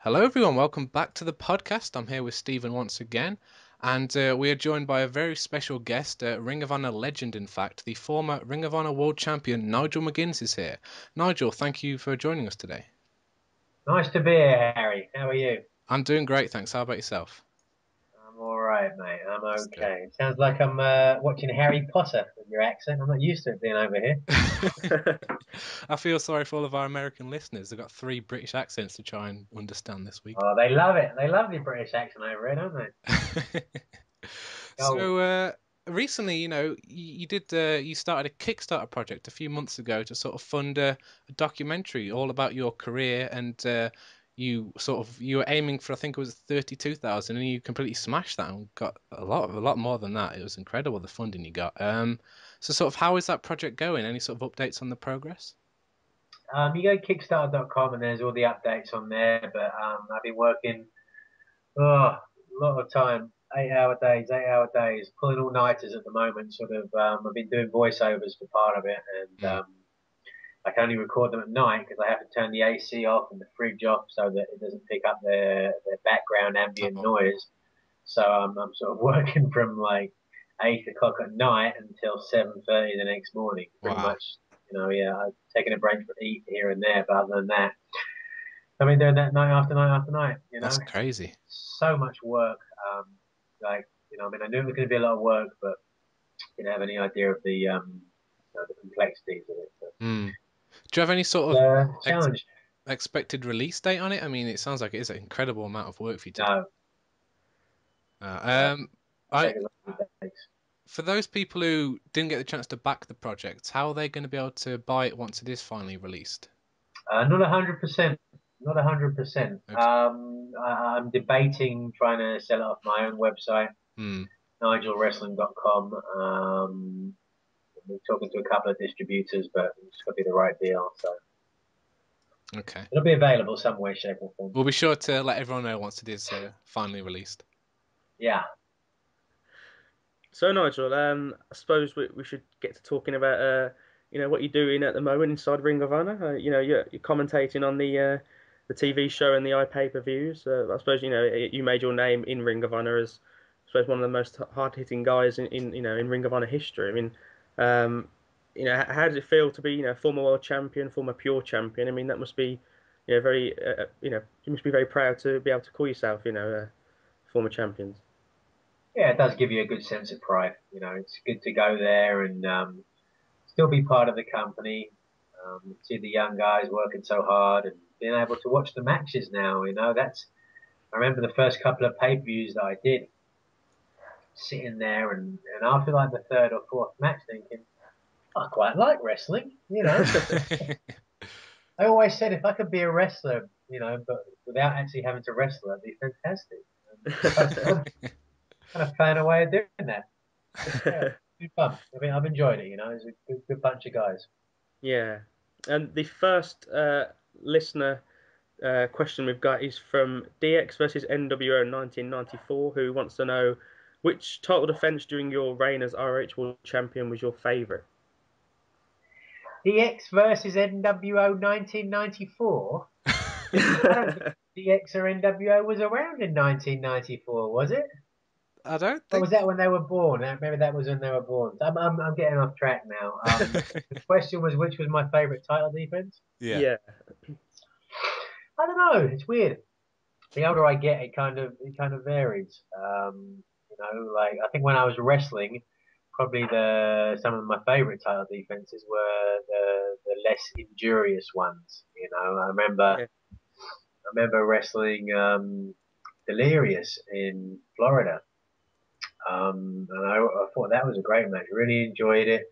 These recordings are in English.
Hello, everyone. Welcome back to the podcast. I'm here with Stephen once again, and we are joined by a very special guest, Ring of Honor legend, in fact, the former Ring of Honor World Champion, Nigel McGuinness, is here. Nigel, thank you for joining us today. Nice to be here, Harry. How are you? I'm doing great, thanks. How about yourself? I'm all right, mate. I'm That's good. okay. It sounds like I'm watching Harry Potter with your accent. I'm not used to it being over here. I feel sorry for all of our American listeners. They've got three British accents to try and understand this week. Oh, they love it. They love the British accent over here, don't they? Oh, So recently, you started a Kickstarter project a few months ago to sort of fund a documentary all about your career, and you were aiming for, I think it was 32,000, and you completely smashed that and got a lot more than that. It was incredible the funding you got. So sort of how is that project going? Any sort of updates on the progress? you go to Kickstarter.com and there's all the updates on there. But I've been working a lot of time, 8 hour days, pulling all nighters at the moment. Sort of, I've been doing voiceovers for part of it, and Mm. I can only record them at night because I have to turn the AC off and the fridge off so that it doesn't pick up the background ambient Oh, noise. So I'm sort of working from like 8 o'clock at night until 7:30 the next morning, pretty wow, much. Yeah, I've taken a break for eat here and there, but other than that, I've been doing that night after night after night. that's crazy. So much work. I mean, I knew it was going to be a lot of work, but didn't have any idea of the complexities of it. So, Mm. Do you have any sort of ex challenge. expected release date on it? I mean, it sounds like it is an incredible amount of work for you to do. No, no, Uh, um, I take as long as it takes. For those people who didn't get the chance to back the project, how are they going to be able to buy it once it is finally released? Not 100%. Not 100%. Okay. I'm debating trying to sell it off my own website, Hmm. NigelWrestling.com. We're talking to a couple of distributors, but it's got to be the right deal. So Okay. it'll be available some way, shape, or form. We'll be sure to let everyone know once it is finally released. Yeah. So Nigel, I suppose we should get to talking about what you're doing at the moment inside Ring of Honor. You're commentating on the TV show and the iPay-per-views. I suppose you made your name in Ring of Honor as I suppose one of the most hard-hitting guys in Ring of Honor history. I mean, how does it feel to be former world champion, former pure champion? I mean, that must be very you must be very proud to be able to call yourself former champions. Yeah, it does give you a good sense of pride. It's good to go there and still be part of the company. See the young guys working so hard and being able to watch the matches now. I remember the first couple of pay-per-views that I did, sitting there and after like the third or fourth match thinking, I quite like wrestling. I always said if I could be a wrestler, but without actually having to wrestle, that'd be fantastic. I'm kind of found a way of doing that. Yeah, good fun. I mean, I've enjoyed it. It's a good bunch of guys. Yeah, and the first listener question we've got is from DX versus NWO 1994, who wants to know which title defense during your reign as ROH World Champion was your favourite. DX versus NWO 1994. I don't think DX or NWO was around in 1994, was it? I don't Or think. was that when they were born? Maybe that was when they were born. I'm getting off track now. The question was which was my favourite title defense? Yeah. Yeah, I don't know. It's weird. The older I get, it kind of varies. Like I think when I was wrestling, probably the some of my favourite title defenses were the less injurious ones. yeah, I remember wrestling Delirious in Florida. And I thought that was a great match. Really enjoyed it.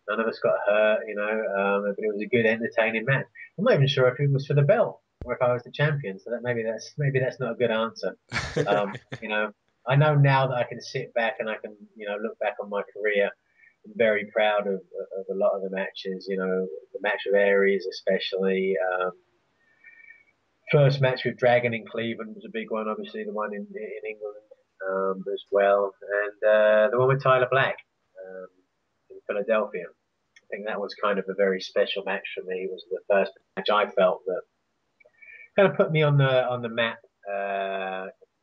None of us got hurt, but it was a good, entertaining match. I'm not even sure if it was for the belt or if I was the champion. So that maybe that's not a good answer. Um, you know, I know now that I can sit back and I can, look back on my career. I'm very proud of a lot of the matches. The match with Aries, especially. First match with Dragon in Cleveland was a big one. Obviously, the one in England as well, and the one with Tyler Black um, in Philadelphia. I think that was kind of a very special match for me. It was the first match I felt that kind of put me on the map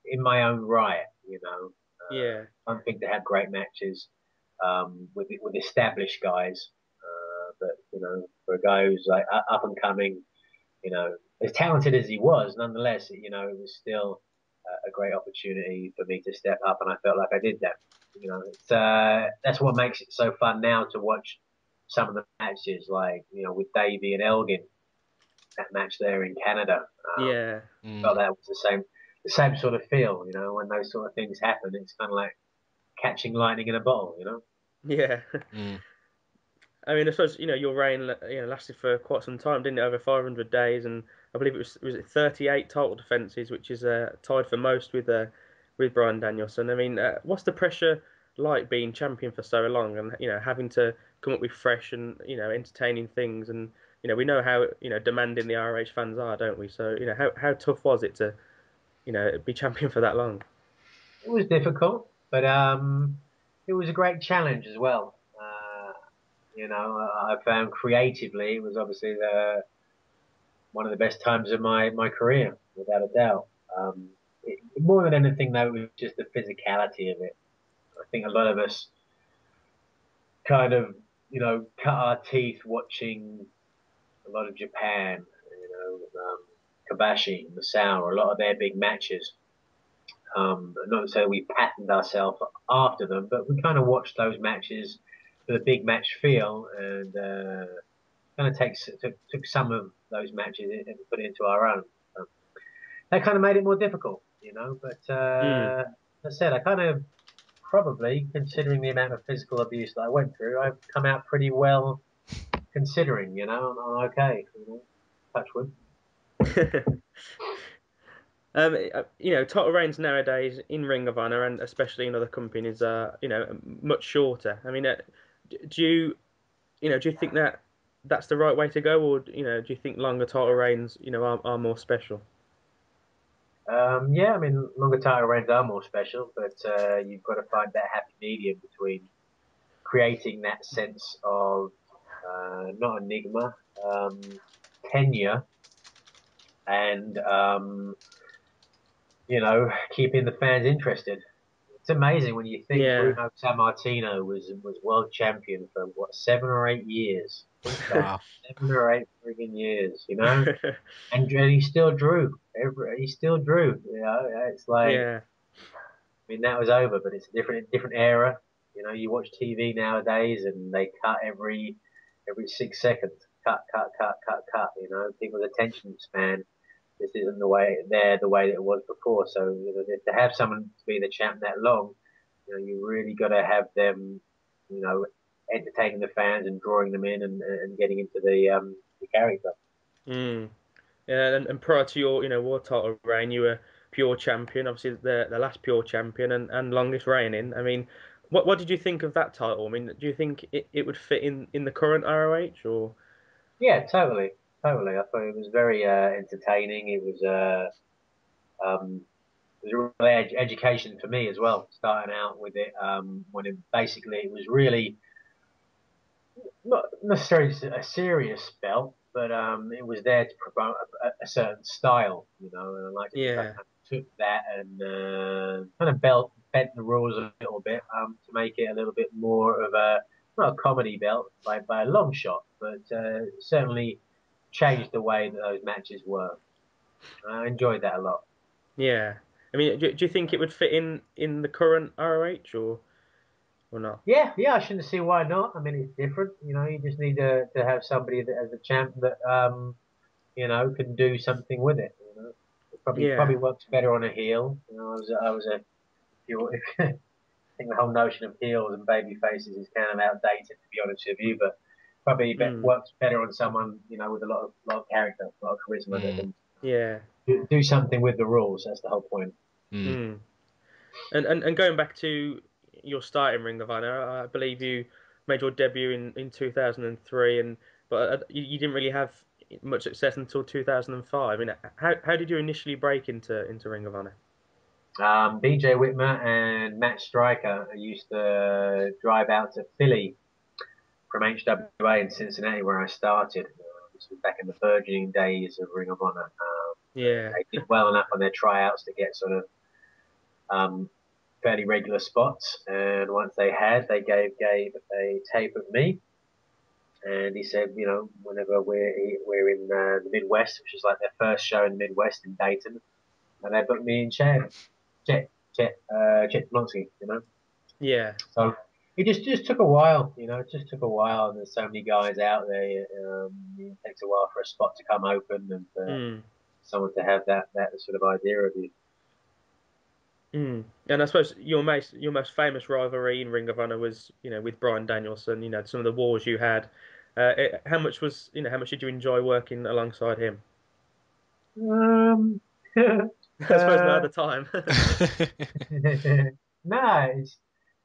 in my own right. Yeah, I think they have great matches with established guys, but for a guy who's like up and coming, as talented as he was, nonetheless, it was still a great opportunity for me to step up, and I felt like I did that. That's what makes it so fun now to watch some of the matches, like with Davey and Elgin, that match there in Canada. yeah, Felt that was the same sort of feel. When those sort of things happen, it's kind of like catching lightning in a bottle. yeah. Mm. I mean, I suppose your reign lasted for quite some time, didn't it? Over 500 days, and I believe was it 38 title defenses, which is tied for most with Bryan Danielson. I mean, what's the pressure like being champion for so long, and having to come up with fresh and entertaining things, and we know how demanding the ROH fans are, don't we? So how tough was it to be champion for that long? It was difficult, but it was a great challenge as well. I found creatively it was obviously one of the best times of my career, without a doubt. More than anything, though, it was just the physicality of it. I think a lot of us kind of, cut our teeth watching a lot of Japan, Kobashi, Masao, a lot of their big matches. Not to say we patterned ourselves after them, but we kind of watched those matches for the big match feel, and kind of took some of those matches and put it into our own. Um, that kind of made it more difficult. But Mm. as I said, I kind of probably, considering the amount of physical abuse that I went through, I've come out pretty well considering. I'm okay. Touch wood. Title reigns nowadays in Ring of Honor and especially in other companies are, much shorter. I mean, do you think that that's the right way to go, or do you think longer title reigns, are more special? Yeah, I mean, longer title reigns are more special, but you've got to find that happy medium between creating that sense of not enigma, um, tenure, and keeping the fans interested. It's amazing when you think Yeah. Bruno Sammartino was world champion for what, 7 or 8 years. Think about it, Wow. 7 or 8 friggin' years. And he still drew. He still drew. It's like, Yeah. I mean, that was over, but it's a different era. You watch TV nowadays, and they cut every 6 seconds. Cut, cut, cut, cut, cut. People's attention span just isn't the way that it was before. So to have someone to be the champ that long, you really got to have them, you know, entertaining the fans and drawing them in and getting into the character. Mm. Yeah, and prior to your, world title reign, you were pure champion, obviously the last pure champion and longest reigning. I mean, what did you think of that title? I mean, do you think it would fit in the current ROH or? Yeah, totally, totally. I thought it was very entertaining. Um, it was a real education for me as well, starting out with it, when it was really not necessarily a serious belt, but it was there to promote a certain style, and I like to think I Yeah, kind of took that and kind of bent the rules a little bit, to make it a little bit more of not a comedy belt by a long shot, but certainly changed the way that those matches were. I enjoyed that a lot. yeah. I mean, do you think it would fit in the current ROH or not? Yeah, yeah, I shouldn't see why not. I mean, it's different. You just need to have somebody that as a champ that can do something with it. It probably Yeah. works better on a heel. I was a heel. I think the whole notion of heels and baby faces is kind of outdated, to be honest with you. But probably Mm. works better on someone with a lot of character, a lot of charisma that Mm. can Yeah. do something with the rules. That's the whole point. Mm. Mm. And going back to your start in Ring of Honor, I believe you made your debut in 2003, but you didn't really have much success until 2005. I mean, how did you initially break into Ring of Honor? BJ Whitmer and Matt Stryker used to drive out to Philly from HWA in Cincinnati, where I started. This was back in the burgeoning days of Ring of Honor. Yeah. They did well enough on their tryouts to get sort of fairly regular spots. And once they had, they gave Gabe a tape of me. And he said, whenever we're in the Midwest, which is like their first show in the Midwest in Dayton, and they booked me in Chet Blonsky, Yeah. So it just took a while, It just took a while, and there's so many guys out there. It takes a while for a spot to come open and for someone to have that sort of idea of you. And I suppose your most famous rivalry in Ring of Honor was, with Bryan Danielson. Some of the wars you had. How much did you enjoy working alongside him? Um, I suppose no other time. no,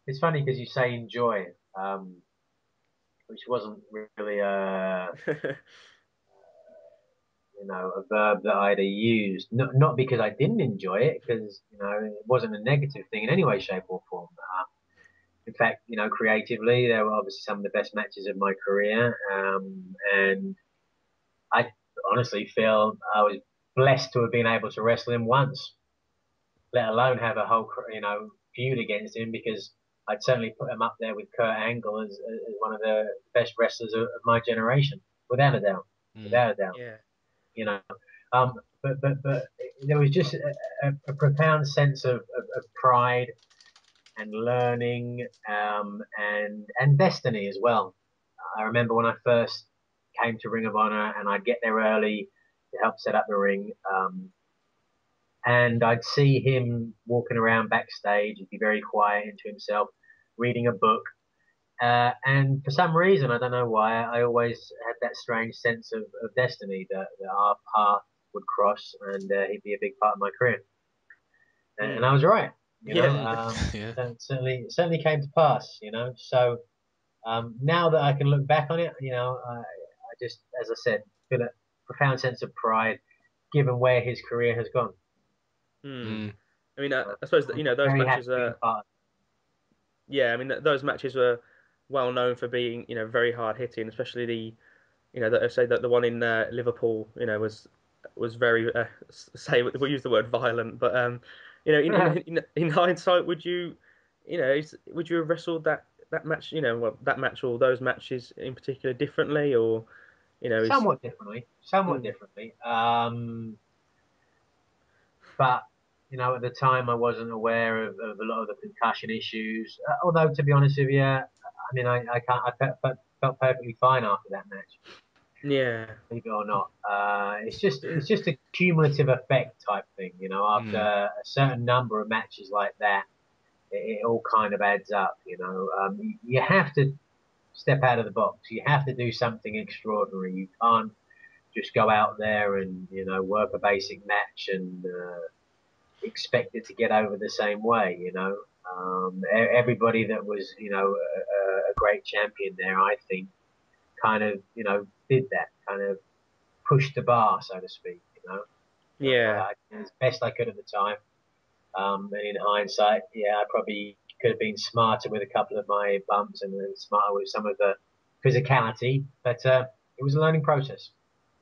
it's funny because you say enjoy, which wasn't really a verb that I'd used. Not because I didn't enjoy it, because it wasn't a negative thing in any way, shape, or form. In fact, creatively, they were obviously some of the best matches of my career, and I honestly feel I was blessed to have been able to wrestle him once, let alone have a whole feud against him, because I'd certainly put him up there with Kurt Angle as one of the best wrestlers of my generation, without a doubt, without a doubt. Yeah. But there was just a profound sense of pride and learning, and destiny as well. I remember when I first came to Ring of Honor, and I'd get there early to help set up the ring, and I'd see him walking around backstage. He'd be very quiet into himself, reading a book. And for some reason, I don't know why, I always had that strange sense of destiny that our path would cross, and he'd be a big part of my career. And I was right, Yeah. It certainly came to pass, So now that I can look back on it, I just, as I said, feel a profound sense of pride, given where his career has gone. I mean, I suppose that, those Very matches happy to be are. part of Yeah, I mean, those matches were well known for being, very hard hitting, especially I say that the one in Liverpool, was very we'll use the word violent, but it. in hindsight, would you have wrestled that match, that match or those matches in particular differently, or is Somewhat differently, somewhat mm, differently. But at the time, I wasn't aware of a lot of the concussion issues. Although, to be honest with you, I mean, I can't. Felt perfectly fine after that match, yeah, believe it or not. It's just a cumulative effect type thing. After a certain number of matches like that, it all kind of adds up. You have to step out of the box. You have to do something extraordinary. You can't just go out there and work a basic match and expect it to get over the same way. Everybody that was a great champion there, I think, kind of did that, kind of pushed the bar, so to speak. yeah. I did as best I could at the time. And in hindsight, yeah, I probably could have been smarter with a couple of my bumps and smarter with some of the physicality, but it was a learning process.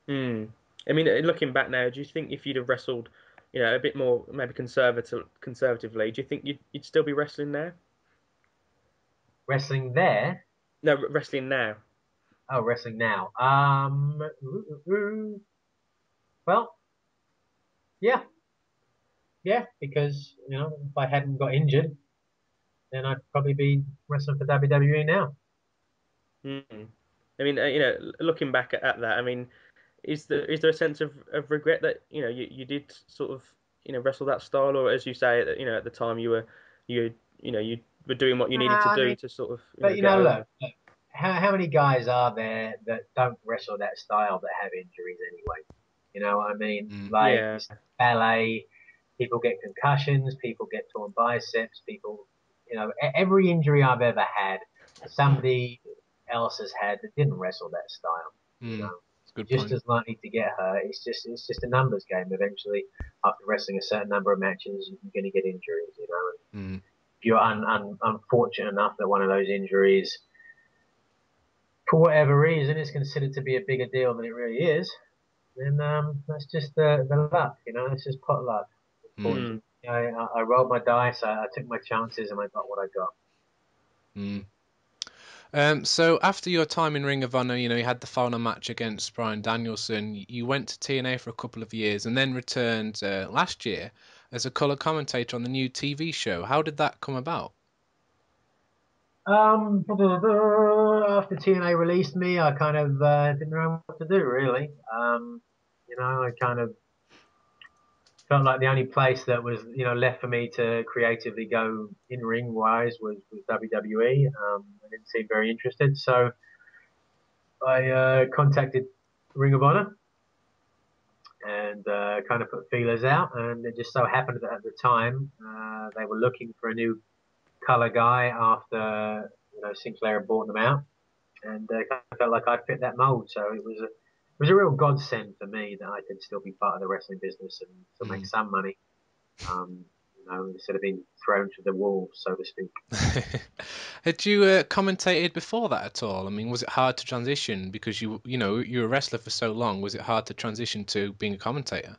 I mean, looking back now, do you think if you'd have wrestled, a bit more maybe conservatively, do you think you'd still be wrestling now? Wrestling there, No, wrestling now. oh, wrestling now. Well, yeah, yeah, because if I hadn't got injured, then I'd probably be wrestling for WWE now. Mm. I mean, looking back at that, I mean, is there a sense of regret that you did sort of wrestle that style, or as you say, at the time you were doing what you needed to I do mean, to sort of but get over. look, how many guys are there that don't wrestle that style that have injuries anyway? You know what I mean? Like Yeah, it's ballet, people get concussions, people get torn biceps, people, every injury I've ever had, somebody else has had that didn't wrestle that style. You know, It's a good just point. as likely to get hurt. It's just a numbers game. Eventually, after wrestling a certain number of matches, you're going to get injuries. Mm. If you're unfortunate enough that one of those injuries, for whatever reason, is considered to be a bigger deal than it really is, And that's just the luck, it's just pot luck. Mm. Mm. I rolled my dice, I took my chances, and I got what I got. Mm. So after your time in Ring of Honor, you had the final match against Bryan Danielson. You went to TNA for a couple of years and then returned last year as a color commentator on the new TV show. How did that come about? After TNA released me, I kind of didn't know what to do really. I kind of felt like the only place that was left for me to creatively go in ring wise was WWE. I didn't seem very interested, so I contacted Ring of Honor and kind of put feelers out. And it just so happened that at the time they were looking for a new color guy after Sinclair had bought them out, and kind of felt like I'd fit that mold. So it was a real godsend for me that I could still be part of the wrestling business and still make Mm. some money. Instead of being thrown to the wolves, so to speak. Had you commentated before that at all? I mean, was it hard to transition because you were a wrestler for so long? Was it hard to transition to being a commentator?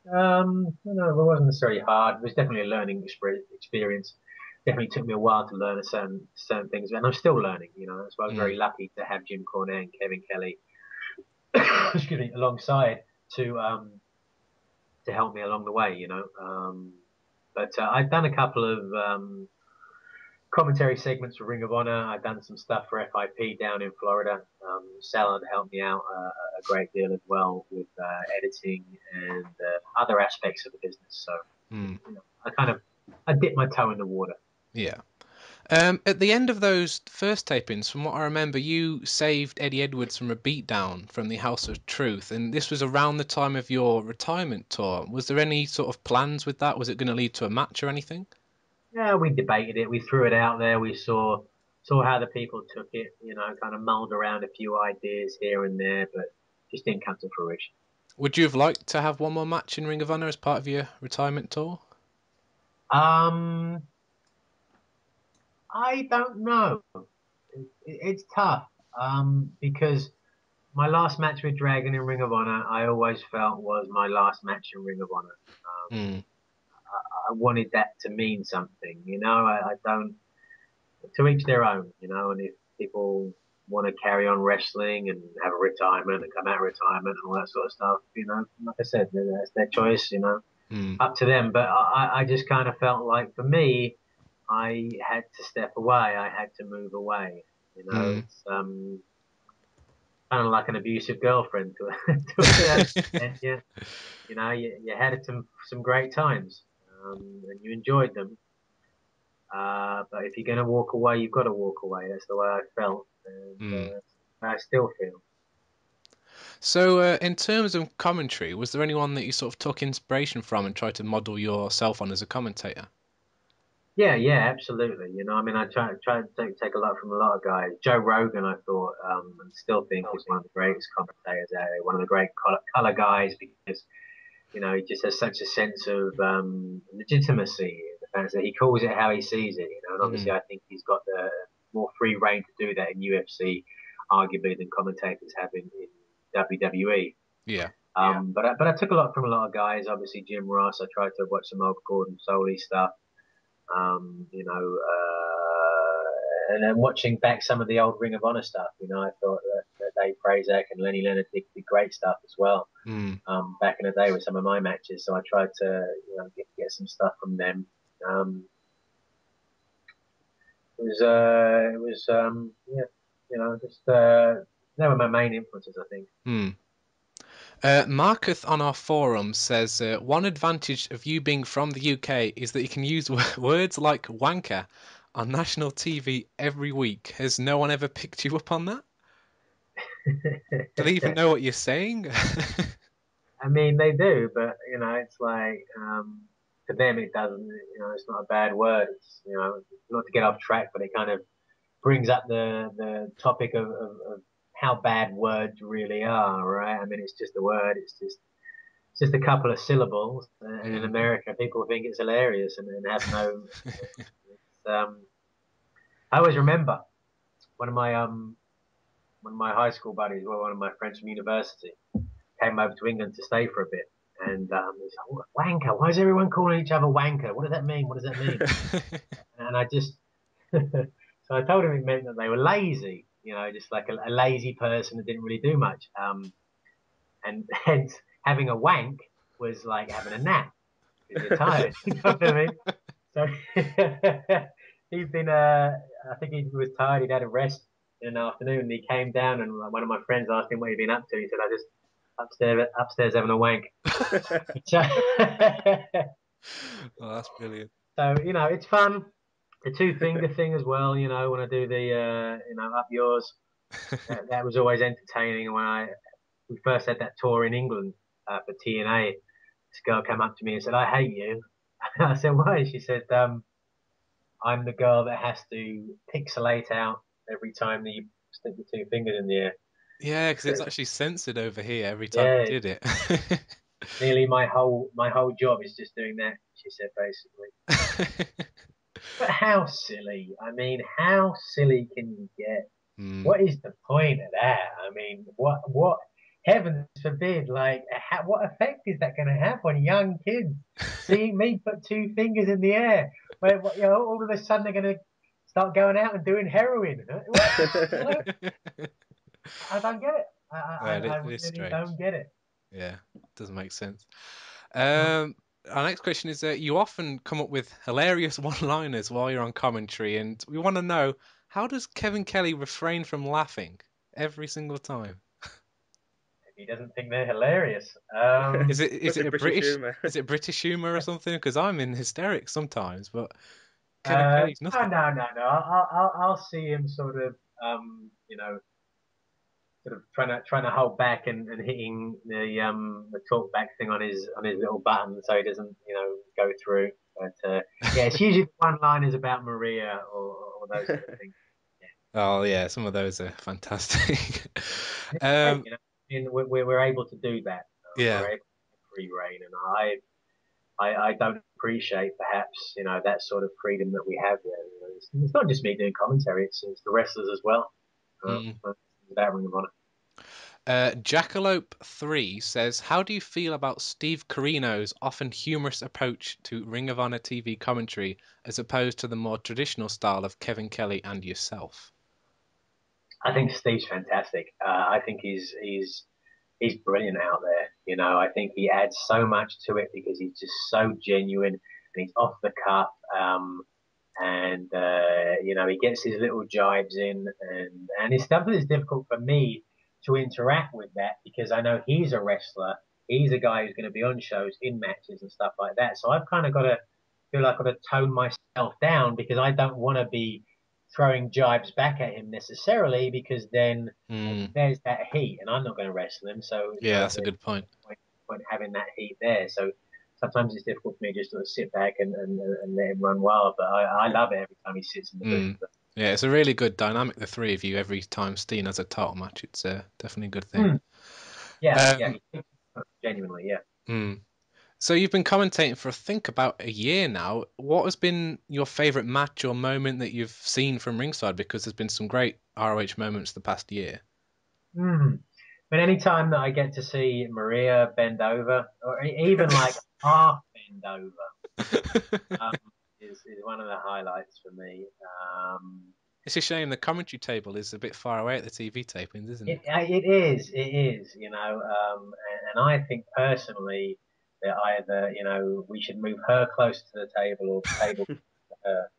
No, it wasn't necessarily hard. It was definitely a learning experience. Definitely took me a while to learn certain things, and I'm still learning. That's why I was very Mm. lucky to have Jim Cornette and Kevin Kelly, excuse me, alongside to help me along the way. But I've done a couple of commentary segments for Ring of Honor. I've done some stuff for FIP down in Florida. Sal had helped me out a great deal as well with editing and other aspects of the business. So Mm. I dipped my toe in the water. Yeah. At the end of those first tapings, from what I remember, you saved Eddie Edwards from a beatdown from the House of Truth, and this was around the time of your retirement tour. Was there any sort of plans with that? Was it going to lead to a match or anything? Yeah, we debated it. We threw it out there. We saw how the people took it. Kind of mulled around a few ideas here and there, but just didn't come to fruition. Would you have liked to have one more match in Ring of Honor as part of your retirement tour? Um, I don't know. It's tough. Because my last match with Dragon in Ring of Honor, I always felt was my last match in Ring of Honor. Mm. I wanted that to mean something. I don't. To each their own. And if people want to carry on wrestling and have a retirement and come out of retirement and all that sort of stuff, like I said, that's their choice. Mm. Up to them. But I just kind of felt like for me, I had to step away. I had to move away. Mm. It's kind of like an abusive girlfriend to, to a certain extent. Yeah, you had some great times, and you enjoyed them. But if you're going to walk away, you've got to walk away. That's the way I felt, and Mm. I still feel. So, in terms of commentary, was there anyone that you sort of took inspiration from and tried to model yourself on as a commentator? Yeah, yeah, absolutely. I mean, I try to take a lot from a lot of guys. Joe Rogan, I thought, and still think is one of the greatest commentators out there. One of the great color guys because he just has such a sense of legitimacy. The fact that he calls it how he sees it. And obviously, Mm. I think he's got the more free reign to do that in UFC, arguably, than commentators have in WWE. Yeah. But I took a lot from a lot of guys. Obviously, Jim Ross. I tried to watch some old Gordon Soley stuff. And then watching back some of the old Ring of Honor stuff, I thought that Dave Prazak and Lenny Leonard did great stuff as well. Mm. Back in the day with some of my matches, so I tried to get some stuff from them. Yeah, just they were my main influences, I think. Mm. Marketh on our forum says one advantage of you being from the UK is that you can use words like wanker on national TV every week. Has no one ever picked you up on that? Do they even know what you're saying? I mean, they do, but it's like to them it doesn't. It's not a bad word. It's not to get off track, but it kind of brings up the topic of how bad words really are, right? I mean, it's just a word. It's just a couple of syllables, and in Mm. America, people think it's hilarious and have no. I always remember one of my high school buddies, well, one of my friends from university. came over to England to stay for a bit. And he's like, oh, wanker. Why is everyone calling each other wanker? What does that mean? What does that mean? And I just, so I told him it meant that they were lazy, just like a lazy person that didn't really do much. And hence having a wank was like having a nap because you're tired. You know what I mean? So he'd been, I think he was tired. He'd had a rest in the afternoon. And he came down, and one of my friends asked him what he'd been up to. He said, "I just upstairs having a wank." So, Oh, that's brilliant. so it's fun. The two finger thing as well. When I do the up yours, that was always entertaining. When we first had that tour in England for TNA, this girl came up to me and said, "I hate you." I said, "Why?" She said, "I'm the girl that has to pixelate out every time that you stick the two fingers in the air." Yeah, because it's actually censored over here every time Yeah, you did it. nearly my whole job is just doing that. She said basically. But how silly? I mean, how silly can you get? What is the point of that? I mean, what? Heavens forbid! Like, what effect is that going to have on young kids seeing me put two fingers in the air? Where all of a sudden they're going to start going out and doing heroin? What? I don't get it. I It is really strange. don't get it. Yeah, doesn't make sense. Our next question is you often come up with hilarious one-liners while you're on commentary, and we want to know, how does Kevin Kelly refrain from laughing every single time? He doesn't think they're hilarious. Is it a British British humour. is it British humor or something? Because I'm in hysterics sometimes, but Kevin Kelly's No, nothing. no, no, no. I'll see him sort of, sort of trying to hold back and hitting the talk back thing on his little button so he doesn't go through. But yeah, it's usually one line is about Maria or those sort of things. Oh yeah, some of those are fantastic. It's great, and we're able to do that. Yeah. We're able to free reign, and I don't appreciate perhaps that sort of freedom that we have here. It's not just me doing commentary; it's the wrestlers as well. About Ring of Honor. Jackalope3 says, how do you feel about Steve Corino's often humorous approach to Ring of Honor TV commentary as opposed to the more traditional style of Kevin Kelly and yourself? I think Steve's fantastic. I think he's brilliant out there. I think he adds so much to it because he's just so genuine and he's off the cuff. And he gets his little jibes in, and it's something that's difficult for me to interact with that because I know he's a wrestler. He's a guy who's going to be on shows, in matches and stuff like that. So I've kind of got to feel like I've got to tone myself down because I don't want to be throwing jibes back at him necessarily because then there's that heat and I'm not going to wrestle him. So yeah, that's a good point. Point having that heat there. So sometimes it's difficult for me just to sit back and let him run wild. But I love it every time he sits in the booth. Yeah, it's a really good dynamic, the three of you, every time Steen has a title match. It's definitely a good thing. Yeah, genuinely, yeah. So you've been commentating for, I think, about a year now. What has been your favourite match or moment that you've seen from ringside? Because there's been some great ROH moments the past year. But any time that I get to see Maria bend over, or even like half bend over, is one of the highlights for me. It's a shame the commentary table is a bit far away at the TV tapings, isn't it? It is, and I think personally that either we should move her close to the table or the table to her,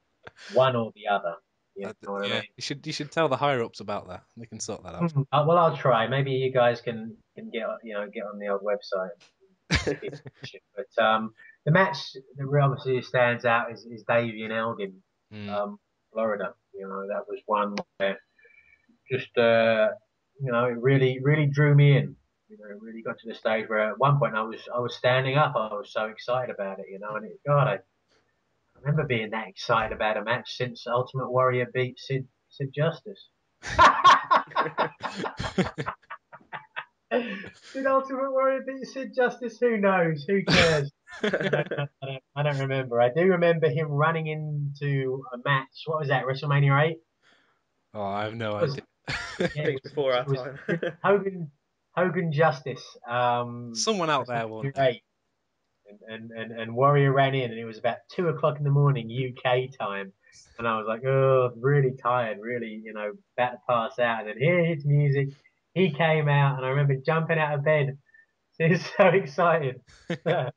one or the other. You know what I mean? You should tell the higher ups about that. They can sort that out. Well, I'll try. Maybe you guys can get on the old website. But the match that obviously stands out is Davey and Elgin, Florida. That was one where just it really drew me in. It really got to the stage where at one point I was standing up. I was so excited about it, and I remember being that excited about a match since Ultimate Warrior beat Sid Justice. Did Ultimate Warrior beat Sid Justice? Who knows? Who cares? I don't remember. I do remember him running into a match. What was that? WrestleMania 8? Oh, I have no idea. Weeks before our time. Hogan Justice. Someone out there won. Great. And Warrior ran in, and it was about 2 o'clock in the morning UK time, and I was like, oh, really tired, really, about to pass out. And then here hits music. He came out, and I remember jumping out of bed. So he was so excited. But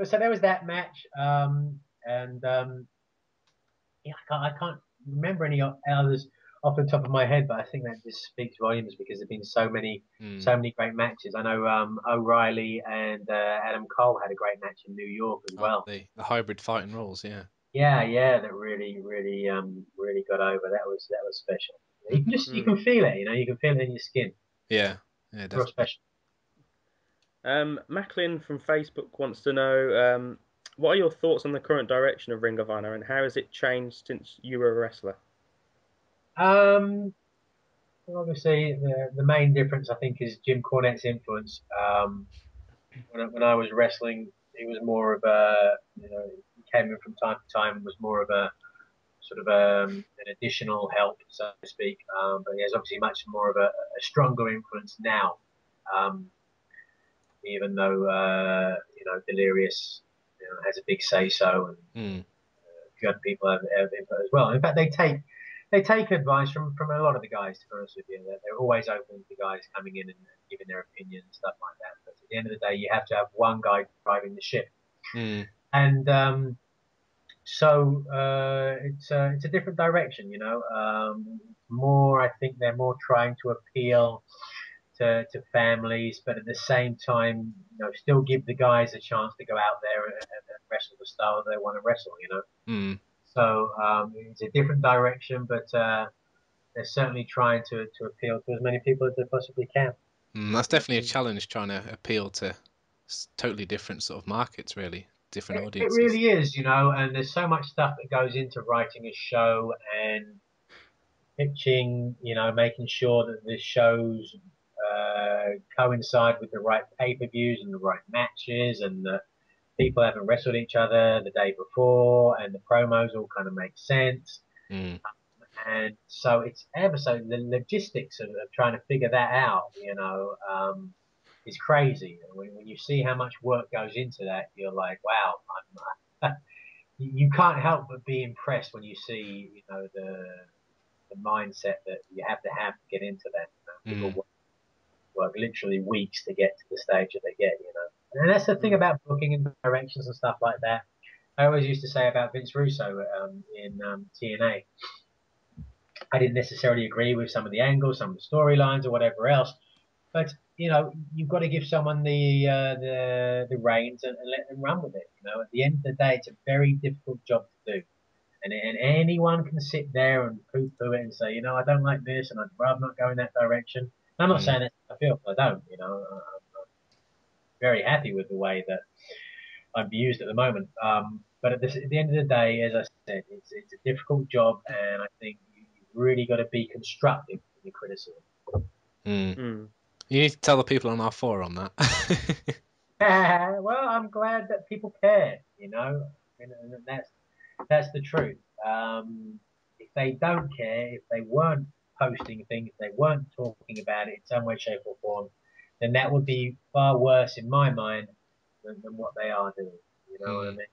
so there was that match, and yeah, I can't remember any others off the top of my head, but I think that just speaks volumes because there've been so many great matches. I know O'Reilly and Adam Cole had a great match in New York as well. The hybrid fighting rules, yeah. Yeah, that really got over. That was special. You can you can feel it, you can feel it in your skin. Yeah, definitely. Real special. Macklin from Facebook wants to know, what are your thoughts on the current direction of Ring of Honor, and how has it changed since you were a wrestler? Obviously, the main difference I think is Jim Cornette's influence. When I was wrestling, he was more of he came in from time to time and was more of a sort of an additional help, so to speak. But he has obviously much more of a stronger influence now. Even though Delirious has a big say so, and a few other people have input as well. In fact, they take advice from a lot of the guys. To be honest with you, they're always open to guys coming in and giving their opinion and stuff like that. But at the end of the day, you have to have one guy driving the ship, and so it's a different direction. More, I think they're more trying to appeal to families, but at the same time, still give the guys a chance to go out there and wrestle the style they want to wrestle. So it's a different direction, but they're certainly trying to appeal to as many people as they possibly can. That's definitely a challenge, trying to appeal to totally different sort of markets, really, different audiences. It really is, and there's so much stuff that goes into writing a show and pitching, making sure that the shows coincide with the right pay-per-views and the right matches, and that people haven't wrestled each other the day before, and the promos all kind of make sense. And so it's ever so the logistics of trying to figure that out, is crazy. When you see how much work goes into that, you're like, wow, you can't help but be impressed when you see, the mindset that you have to get into that. People work literally weeks to get to the stage that they get, And that's the thing about booking and directions and stuff like that. I always used to say about Vince Russo in TNA. I didn't necessarily agree with some of the angles, some of the storylines, or whatever else. But you've got to give someone the reins and let them run with it. At the end of the day, it's a very difficult job to do, and anyone can sit there and poo-poo it and say, I don't like this, and I'd rather not go in that direction. I'm not saying that's how I feel. I don't. I'm very happy with the way that I'm used at the moment. But at the end of the day, as I said, it's a difficult job, and I think you've really got to be constructive in your criticism. You need to tell the people on our forum that. Well, I'm glad that people care, and that's the truth. If they don't care, if they weren't posting things, if they weren't talking about it in some way, shape, or form, then that would be far worse in my mind than what they are doing. You know what I mean?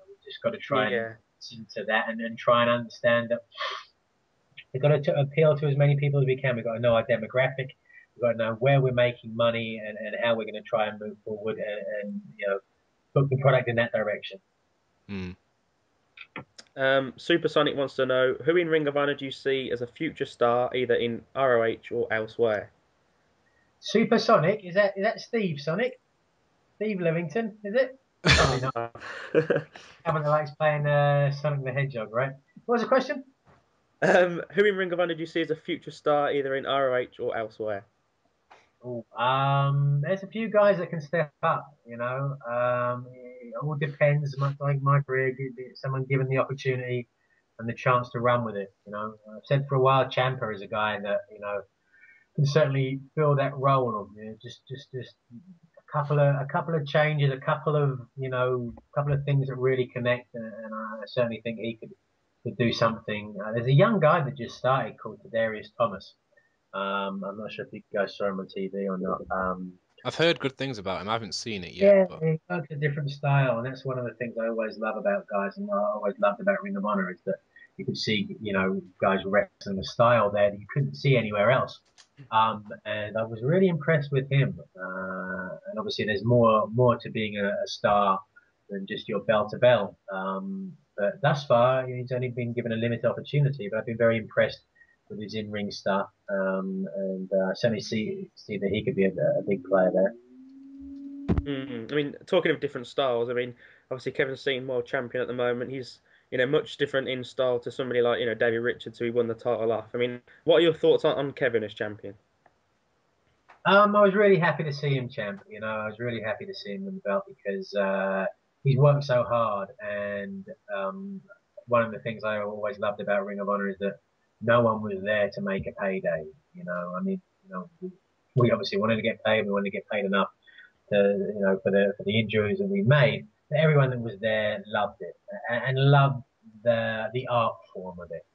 We've just got to try and listen to that and try and understand that we've got to appeal to as many people as we can. We've got to know our demographic. We've got to know where we're making money and how we're going to try and move forward and put the product in that direction. Supersonic wants to know, who in Ring of Honor do you see as a future star, either in ROH or elsewhere? Supersonic? Is that Steve Sonic? Steve Levington, is it? Probably not. Haven't likes playing Sonic the Hedgehog, right? What was the question? Who in Ring of Honor do you see as a future star, either in ROH or elsewhere? There's a few guys that can step up, It all depends, much like my career, someone given the opportunity and the chance to run with it, I've said for a while, Ciampa is a guy that, can certainly fill that role of, just a couple of changes, a couple of things that really connect, and I certainly think he could do something. There's a young guy that just started called Tadarius Thomas. I'm not sure if you guys saw him on TV or not. I've heard good things about him. I haven't seen it yet, Yeah, but he works a different style, and that's one of the things I always love about guys, and I always loved about Ring of Honor is that you could see, guys wrestling a style there that you couldn't see anywhere else. And I was really impressed with him. And obviously, there's more to being a star than just your bell to bell. But thus far, he's only been given a limited opportunity, but I've been very impressed with his in-ring stuff. And certainly see that he could be a big player there. I mean, talking of different styles, I mean, obviously Kevin Steen, world champion at the moment. He's much different in style to somebody like Davey Richards, who he won the title off. I mean, what are your thoughts on Kevin as champion? I was really happy to see him champ. I was really happy to see him win the belt because he's worked so hard. And one of the things I always loved about Ring of Honor is that no one was there to make a payday. I mean, we obviously wanted to get paid. We wanted to get paid enough to, for the injuries that we made. But everyone that was there loved it and loved the art form of it.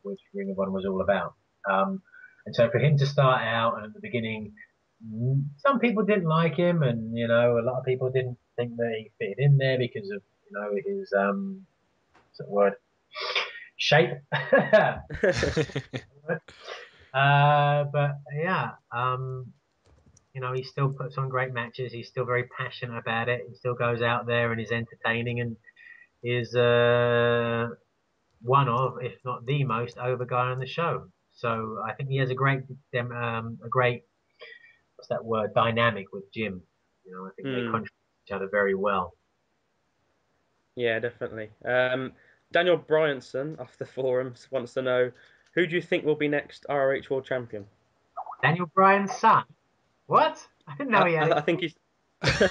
Which Ring of Honor was all about. And so for him to start out and at the beginning, some people didn't like him, and a lot of people didn't think that he fit in there because of his what's that word, shape. But yeah, he still puts on great matches. He's still very passionate about it. He still goes out there and is entertaining and is one of, if not the most over guy on the show. So I think he has a great, what's that word, dynamic with Jim. I think they contribute each other very well. Yeah, definitely. Daniel Bryanson off the forums wants to know, who do you think will be next ROH World Champion? Daniel Bryan's son? What? I didn't know he had I think he's. I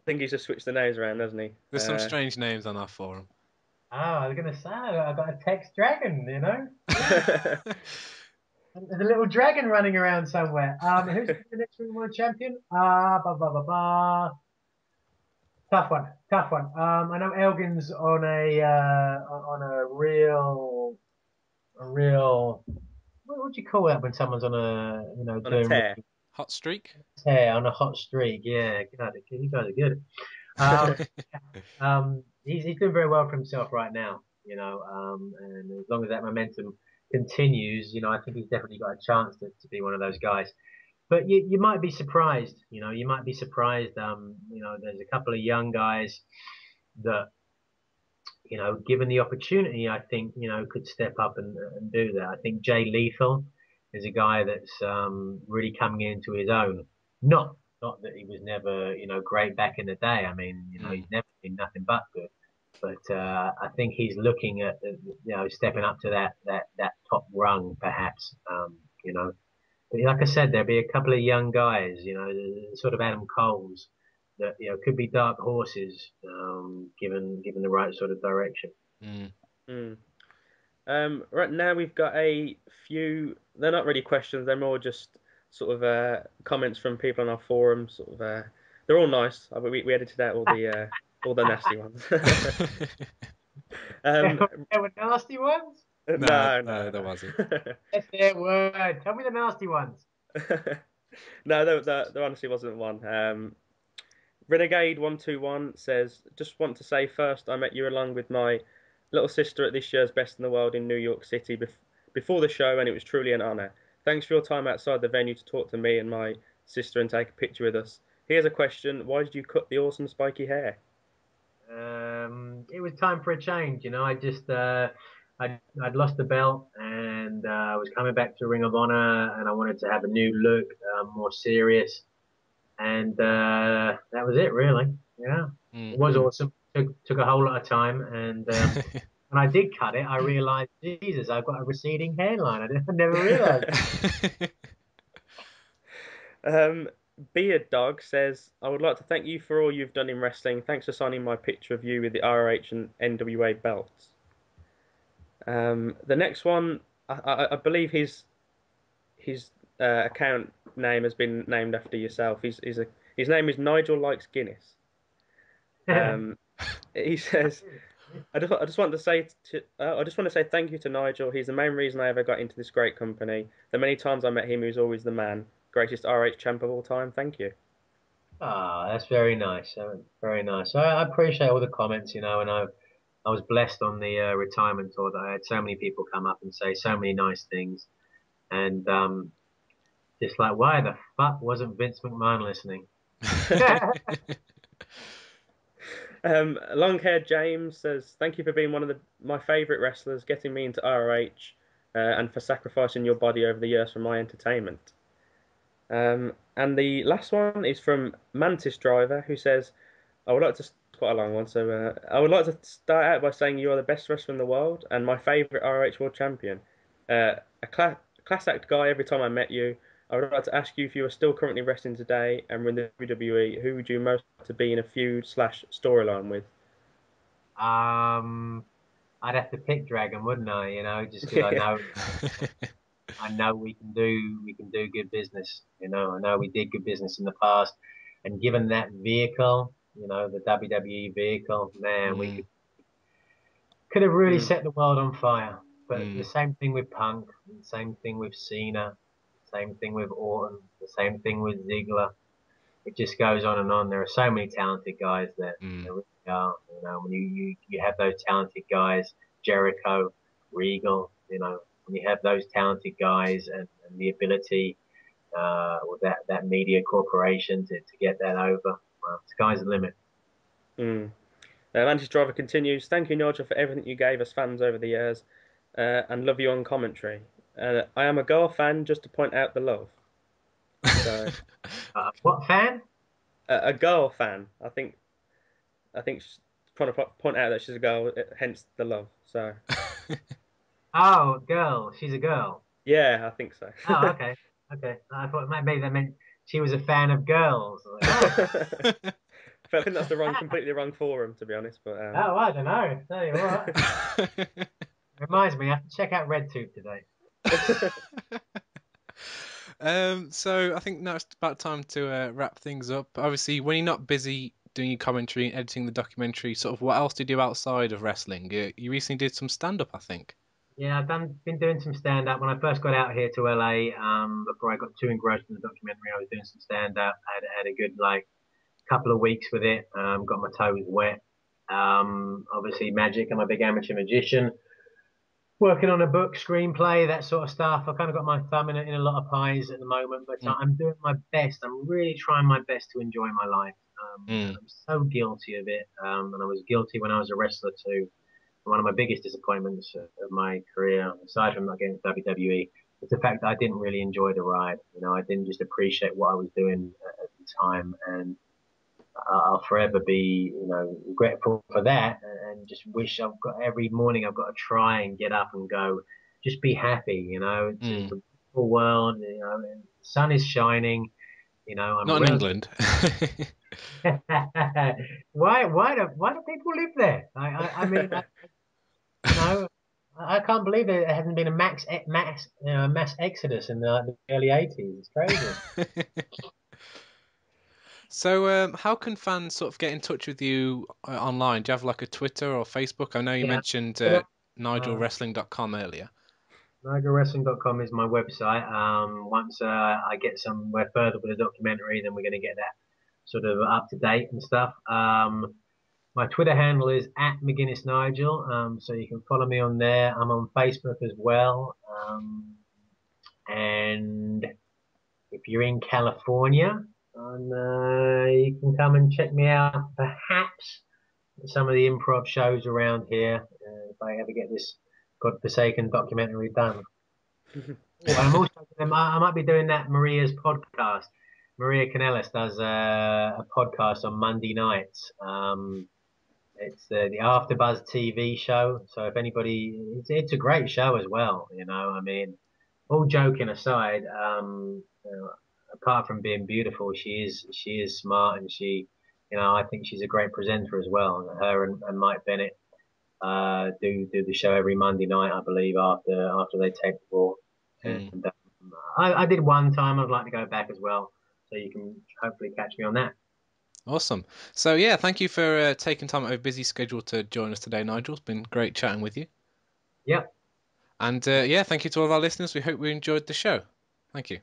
think he's just switched the names around, hasn't he? There's some strange names on our forum. Oh, I was going to say, I got a text dragon, Yeah. There's a little dragon running around somewhere. Who's the next Ring World Champion? Blah, blah, blah, blah. Tough one, tough one. I know Elgin's on a real, what do you call that when someone's on a, On a doing tear. Hot streak? tear, on a hot streak? Yeah, you guys are good. He's doing very well for himself right now, and as long as that momentum continues, I think he's definitely got a chance to be one of those guys. But you might be surprised, you might be surprised. There's a couple of young guys that, given the opportunity, I think, could step up and do that. I think Jay Lethal is a guy that's really coming into his own. Not that he was never, great back in the day. I mean, he's never been nothing but good. But I think he's looking at, stepping up to that top rung, perhaps. But like I said, there'll be a couple of young guys, sort of Adam Coles that could be dark horses, given the right sort of direction. Right now we've got a few. They're not really questions. They're more just sort of comments from people on our forum. Sort of, they're all nice. We edited out all the nasty ones. There were nasty ones? No, there wasn't. That's their word. Tell me the nasty ones. No, there honestly wasn't one. Renegade121 says, just want to say first, I met you along with my little sister at this year's Best in the World in New York City before the show, and it was truly an honour. Thanks for your time outside the venue to talk to me and my sister and take a picture with us. Here's a question. Why did you cut the awesome spiky hair? It was time for a change. I just I'd lost the belt and I was coming back to Ring of Honor and I wanted to have a new look, more serious, and that was it really. Yeah, it was awesome. Took a whole lot of time, and when I did cut it, I realised, Jesus, I've got a receding hairline. I never realised. Beard Dog says, I would like to thank you for all you've done in wrestling. Thanks for signing my picture of you with the ROH and NWA belts. The next one, I believe his account name has been named after yourself. His name is Nigel Likes Guinness. He says, I just want to say I just want to say thank you to Nigel. He's the main reason I ever got into this great company. The many times I met him, he was always the man. Greatest ROH champ of all time. Thank you. Ah, that's very nice. Very nice. I appreciate all the comments, and I was blessed on the retirement tour that I had so many people come up and say so many nice things. And just like, why the fuck wasn't Vince McMahon listening? Long-haired James says, "Thank you for being one of my favourite wrestlers, getting me into ROH, and for sacrificing your body over the years for my entertainment." And the last one is from Mantis Driver, who says, "I would like to." Quite a long one, so I would like to start out by saying you are the best wrestler in the world and my favourite ROH World Champion. A class act guy every time I met you. I would like to ask you if you are still currently wrestling today and were in the WWE, who would you most like to be in a feud/storyline with?" Um, I'd have to pick Dragon, wouldn't I? Just because Yeah. I know we can do good business. I know we did good business in the past, and given that vehicle, the WWE vehicle, man, we Mm, could have really Mm. set the world on fire. But the mm, same thing with Punk, the same thing with Cena, the same thing with Orton, the same thing with Ziggler. It just goes on and on. There are so many talented guys there. mm, There really are. When you have those talented guys, Jericho, Regal, when you have those talented guys and the ability with that media corporation to get that over, well, sky's the limit. Mm. Mantis Driver continues, "Thank you, Nigel, for everything you gave us fans over the years, and love you on commentary. I am a girl fan just to point out the love." So, What fan? a girl fan. I think she's trying to point out that she's a girl, hence the love. So, Oh, girl. She's a girl. yeah, I think so. Oh, okay. Okay. I thought maybe that meant she was a fan of girls. I was like, oh, I think that's completely wrong forum, to be honest. But oh, I don't know. Tell you what. Reminds me, I have to check out RedTube today. so I think now it's about time to wrap things up. Obviously, when you're not busy doing your commentary and editing the documentary, sort of what else do you do outside of wrestling? You recently did some stand-up, I think. Yeah, been doing some stand up. When I first got out here to LA, before I got too engrossed in the documentary, I was doing some stand up. Had a good like couple of weeks with it. Got my toes wet. Obviously magic. I'm a big amateur magician. Working on a book, screenplay, that sort of stuff. I kind of got my thumb in a lot of pies at the moment, but Mm, I'm doing my best. I'm really trying my best to enjoy my life. mm, I'm so guilty of it, and I was guilty when I was a wrestler too. One of my biggest disappointments of my career, aside from not getting to WWE, is the fact that I didn't really enjoy the ride. I didn't just appreciate what I was doing at the time, and I'll forever be, grateful for that, and just wish I've got every morning I've got to try and get up and go, just be happy. It's mm. a beautiful world. And the sun is shining. I'm Not in relative. England. Why do people live there? I mean, you know, I can't believe there hasn't been a mass exodus in the early 80s. It's crazy. So, how can fans sort of get in touch with you online? Do you have like a Twitter or Facebook? I know you Yeah. mentioned Uh, NigelWrestling.com earlier. NigelWrestling.com is my website. Once I get somewhere further with the documentary, then we're going to get that sort of up to date and stuff. My Twitter handle is at McGuinness Nigel, so you can follow me on there. I'm on Facebook as well. And if you're in California, you can come and check me out, perhaps at some of the improv shows around here, if I ever get this godforsaken documentary done. Oh, I'm also, I might be doing that Maria's podcast. Maria Canellis does a podcast on Monday nights. It's the AfterBuzz TV show. So if anybody, it's a great show as well. I mean, all joking aside, apart from being beautiful, she is smart, and I think she's a great presenter as well. Her and Mike Bennett do the show every Monday night, I believe, after they tape the Raw. Mm. And I did one time. I'd like to go back as well, so you can hopefully catch me on that. Awesome. So yeah, thank you for taking time out of a busy schedule to join us today, Nigel. It's been great chatting with you. Yeah. And yeah, thank you to all of our listeners. We hope we enjoyed the show. Thank you.